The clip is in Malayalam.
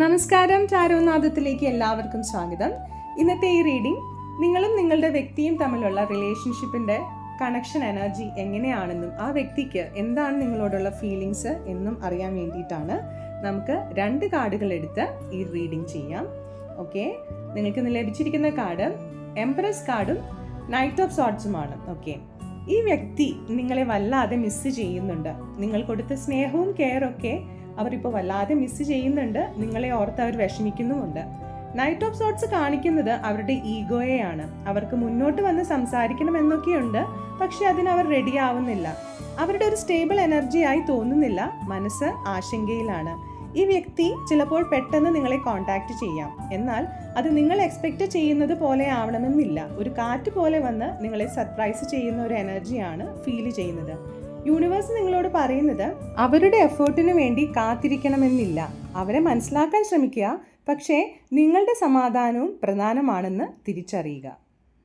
നമസ്കാരം, ടാരോനാഥത്തിലേക്ക് എല്ലാവർക്കും സ്വാഗതം. ഇന്നത്തെ ഈ റീഡിംഗ് നിങ്ങളും നിങ്ങളുടെ വ്യക്തിയും തമ്മിലുള്ള റിലേഷൻഷിപ്പിൻ്റെ കണക്ഷൻ എനർജി എങ്ങനെയാണെന്നും ആ വ്യക്തിക്ക് എന്താണ് നിങ്ങളോടുള്ള ഫീലിങ്സ് എന്നും അറിയാൻ വേണ്ടിയിട്ടാണ്. നമുക്ക് 2 കാർഡുകൾ എടുത്ത് ഈ റീഡിംഗ് ചെയ്യാം. ഓക്കെ, നിങ്ങൾക്ക് ഇന്ന് ലഭിച്ചിരിക്കുന്ന കാർഡ് എംപ്രസ് കാർഡും നൈറ്റ് ഓഫ് സോർട്സുമാണ്. ഓക്കെ, ഈ വ്യക്തി നിങ്ങളെ വല്ലാതെ മിസ് ചെയ്യുന്നുണ്ട്. നിങ്ങൾ കൊടുത്ത സ്നേഹവും കെയറൊക്കെ അവരിപ്പോൾ വല്ലാതെ മിസ് ചെയ്യുന്നുണ്ട്. നിങ്ങളെ ഓർത്ത് അവർ വിഷമിക്കുന്നുമുണ്ട്. നൈറ്റ് ഓഫ് സോർട്സ് കാണിക്കുന്നത് അവരുടെ ഈഗോയെയാണ്. അവർക്ക് മുന്നോട്ട് വന്ന് സംസാരിക്കണമെന്നൊക്കെയുണ്ട്, പക്ഷെ അതിനവർ റെഡി ആവുന്നില്ല. അവരുടെ ഒരു സ്റ്റേബിൾ എനർജിയായി തോന്നുന്നില്ല. മനസ്സ് ആശങ്കയിലാണ്. ഈ വ്യക്തി ചിലപ്പോൾ പെട്ടെന്ന് നിങ്ങളെ കോൺടാക്റ്റ് ചെയ്യാം, എന്നാൽ അത് നിങ്ങൾ എക്സ്പെക്റ്റ് ചെയ്യുന്നത് പോലെ ആവണമെന്നില്ല. ഒരു കാറ്റ് പോലെ വന്ന് നിങ്ങളെ സർപ്രൈസ് ചെയ്യുന്ന ഒരു എനർജിയാണ് ഫീൽ ചെയ്യുന്നത്. യൂണിവേഴ്സ് നിങ്ങളോട് പറയുന്നത് അവരുടെ എഫേർട്ടിന് വേണ്ടി കാത്തിരിക്കണമെന്നില്ല. അവരെ മനസ്സിലാക്കാൻ ശ്രമിക്കുക, പക്ഷേ നിങ്ങളുടെ സമാധാനവും പ്രധാനമാണെന്ന് തിരിച്ചറിയുക.